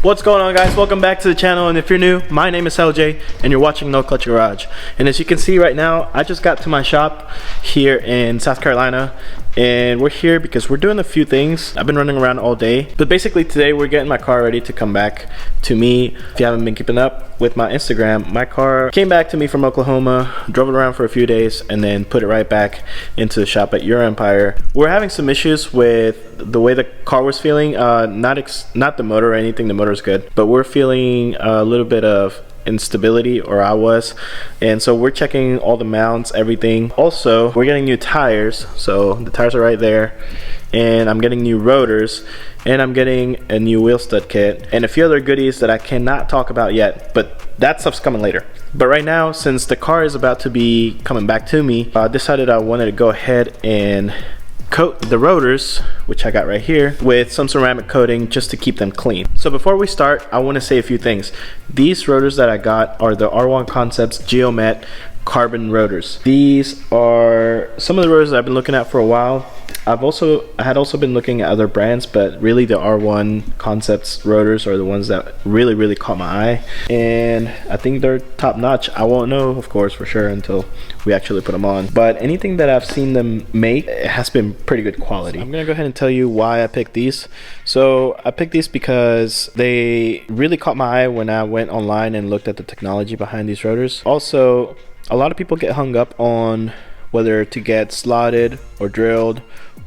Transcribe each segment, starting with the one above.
What's going on, guys? Welcome back to the channel, and if you're new, my name is LJ and you're watching NoClutch Garage. And as you can see right now, I just got to my shop here in South Carolina, and we're here because we're doing a few things. I've been running around all day, but basically today we're getting my car ready to come back to me. If you haven't been keeping up with my Instagram, my car came back to me from Oklahoma, drove it around for a few days, and then put it right back into the shop at EuroMpire. We're having some issues with the way the car was feeling, not the motor or anything. The motor's good, but we're feeling a little bit of instability, or I was, and so we're checking all the mounts, everything. Also, we're getting new tires, so the tires are right there, and I'm getting new rotors, and I'm getting a new wheel stud kit and a few other goodies that I cannot talk about yet, but that stuff's coming later. But right now, since the car is about to be coming back to me, I decided I wanted to go ahead and coat the rotors, which I got right here, with some ceramic coating just to keep them clean. So before we start, I want to say a few things. These rotors that I got are the R1 Concepts Geomet carbon rotors. These are some of the rotors that I've been looking at for a while. I had also been looking at other brands, but really the R1 Concepts rotors are the ones that really caught my eye, and I think they're top notch. I won't know, of course, for sure until we actually put them on, but anything that I've seen them make, it has been pretty good quality. I'm gonna go ahead and tell you why I picked these. So I picked these because they really caught my eye when I went online and looked at the technology behind these rotors. Also, a lot of people get hung up on whether to get slotted or drilled,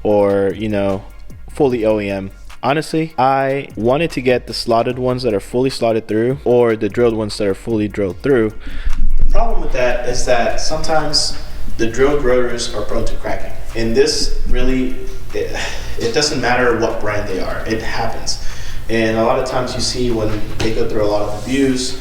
or, you know, fully OEM. Honestly, I wanted to get the slotted ones that are fully slotted through, or the drilled ones that are fully drilled through. The problem with that is that sometimes the drilled rotors are prone to cracking, and this really, it doesn't matter what brand they are, it happens. And a lot of times you see when they go through a lot of abuse,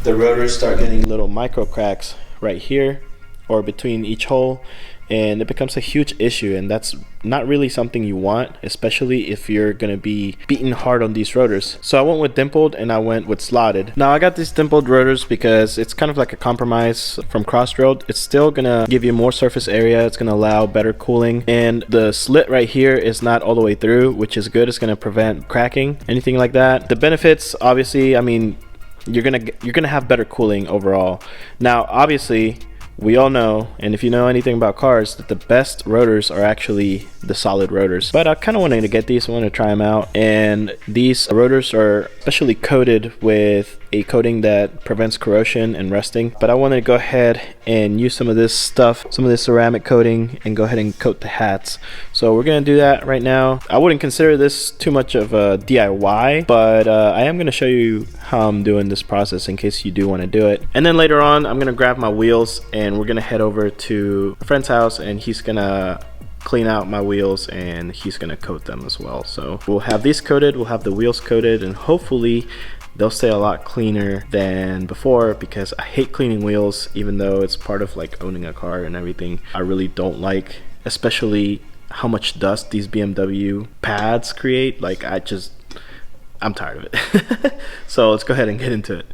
the rotors start getting little micro cracks right here or between each hole, and it becomes a huge issue, and that's not really something you want, especially if you're gonna be beating hard on these rotors. So I went with dimpled and I went with slotted. Now I got these dimpled rotors because it's kind of like a compromise from cross drilled. It's still gonna give you more surface area, it's gonna allow better cooling, and the slit right here is not all the way through, which is good. It's gonna prevent cracking, anything like that. The benefits, obviously, I mean, you're gonna have better cooling overall. Now obviously, we all know, and if you know anything about cars, that the best rotors are actually the solid rotors. But I kind of wanted to get these, I want to try them out, and these rotors are specially coated with a coating that prevents corrosion and rusting. But I wanted to go ahead and use some of this stuff, some of this ceramic coating, and go ahead and coat the hats. So we're gonna do that right now. I wouldn't consider this too much of a DIY, but I am gonna show you how I'm doing this process in case you do want to do it. And then later on, I'm gonna grab my wheels and we're gonna head over to a friend's house, and he's gonna clean out my wheels and he's gonna coat them as well. So we'll have these coated, we'll have the wheels coated, and hopefully they'll stay a lot cleaner than before, because I hate cleaning wheels, even though it's part of like owning a car and everything. I really don't like, especially how much dust these BMW pads create. Like, I'm tired of it. So let's go ahead and get into it.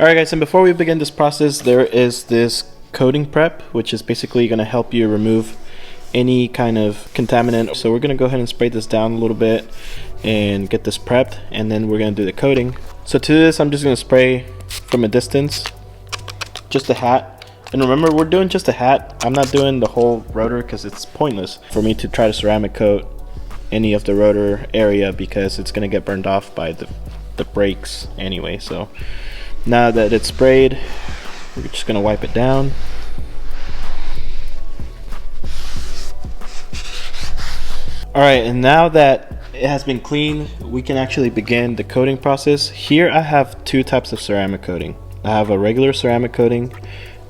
Alright guys, and before we begin this process, there is this coating prep, which is basically going to help you remove any kind of contaminant. So we're going to go ahead and spray this down a little bit and get this prepped, and then we're going to do the coating. So to this, I'm just going to spray from a distance, just a hat. And remember, we're doing just a hat. I'm not doing the whole rotor because it's pointless for me to try to ceramic coat any of the rotor area, because it's going to get burned off by the brakes anyway. So now that it's sprayed, we're just going to wipe it down. Alright, and now that it has been cleaned, we can actually begin the coating process. Here I have two types of ceramic coating. I have a regular ceramic coating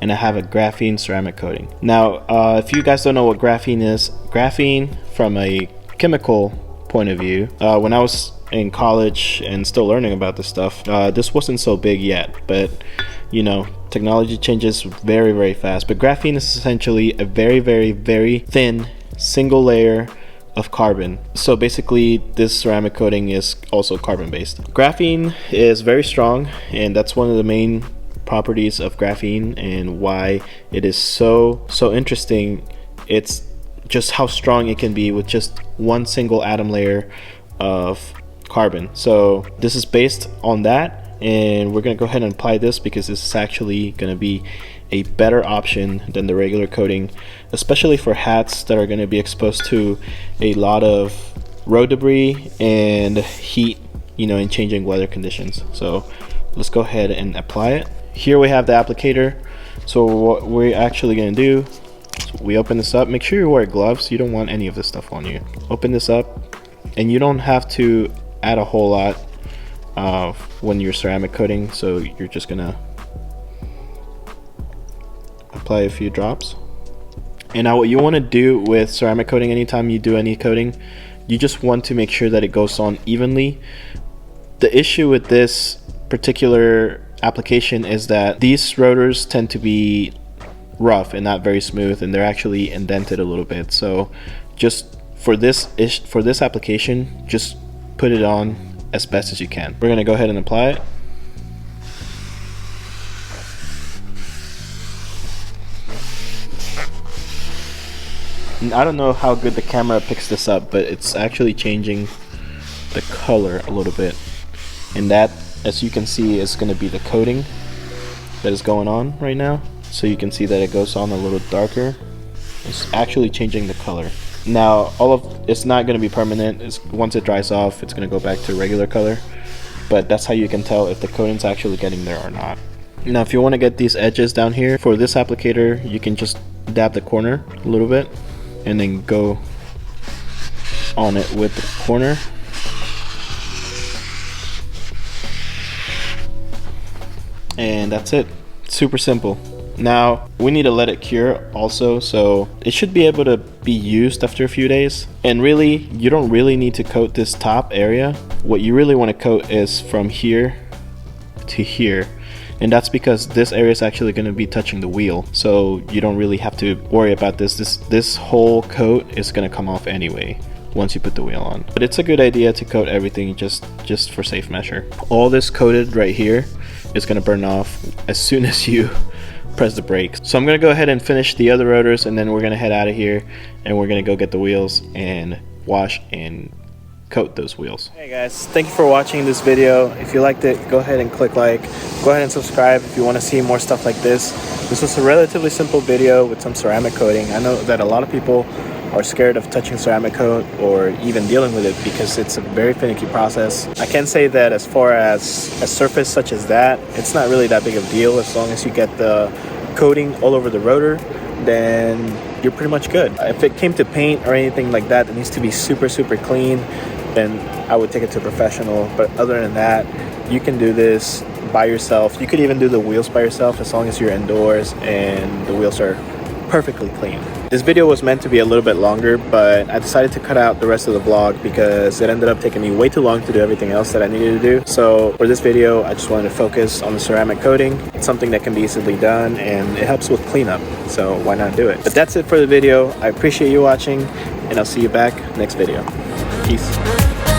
and I have a graphene ceramic coating. Now if you guys don't know what graphene is, graphene from a chemical point of view, when I was in college and still learning about this stuff, this wasn't so big yet, but you know, technology changes very fast. But graphene is essentially a very thin single layer of carbon. So basically this ceramic coating is also carbon based. Graphene is very strong, and that's one of the main properties of graphene and why it is so interesting. It's just how strong it can be with just one single atom layer of carbon. So this is based on that, and we're gonna go ahead and apply this because this is actually gonna be a better option than the regular coating, especially for hats that are gonna be exposed to a lot of road debris and heat, you know, in changing weather conditions. So let's go ahead and apply it. Here we have the applicator. So what we're actually gonna do, so we open this up. Make sure you wear gloves. You don't want any of this stuff on you. Open this up, and you don't have to add a whole lot when you're ceramic coating. So you're just gonna apply a few drops. And now what you want to do with ceramic coating, anytime you do any coating, you just want to make sure that it goes on evenly. The issue with this particular application is that these rotors tend to be rough and not very smooth, and they're actually indented a little bit. So just for this application, just put it on as best as you can. We're gonna go ahead and apply it. And I don't know how good the camera picks this up, but it's actually changing the color a little bit, and that, as you can see, is going to be the coating that is going on right now. So you can see that it goes on a little darker. It's actually changing the color. Now it's not going to be permanent. Once it dries off, it's going to go back to regular color, but that's how you can tell if the coating's actually getting there or not. Now if you want to get these edges down here, for this applicator you can just dab the corner a little bit and then go on it with the corner. And that's it. Super simple. Now we need to let it cure also, so it should be able to be used after a few days. And really, you don't really need to coat this top area. What you really want to coat is from here to here, and that's because this area is actually going to be touching the wheel, so you don't really have to worry about this whole coat is going to come off anyway once you put the wheel on. But it's a good idea to coat everything just for safe measure. All this coated right here is going to burn off as soon as you press the brakes. So I'm going to go ahead and finish the other rotors, and then we're going to head out of here and we're going to go get the wheels and wash and coat those wheels. Hey guys, thank you for watching this video. If you liked it, go ahead and click like. Go ahead and subscribe if you want to see more stuff like this. This was a relatively simple video with some ceramic coating. I know that a lot of people are scared of touching ceramic coat or even dealing with it because it's a very finicky process. I can say that as far as a surface such as that, it's not really that big of a deal. As long as you get the coating all over the rotor, then you're pretty much good. If it came to paint or anything like that needs to be super clean, then I would take it to a professional. But other than that, you can do this by yourself. You could even do the wheels by yourself as long as you're indoors and the wheels are perfectly clean. This video was meant to be a little bit longer, but I decided to cut out the rest of the vlog because it ended up taking me way too long to do everything else that I needed to do. So for this video, I just wanted to focus on the ceramic coating. It's something that can be easily done and it helps with cleanup, so why not do it? But that's it for the video. I appreciate you watching, and I'll see you back next video. Peace.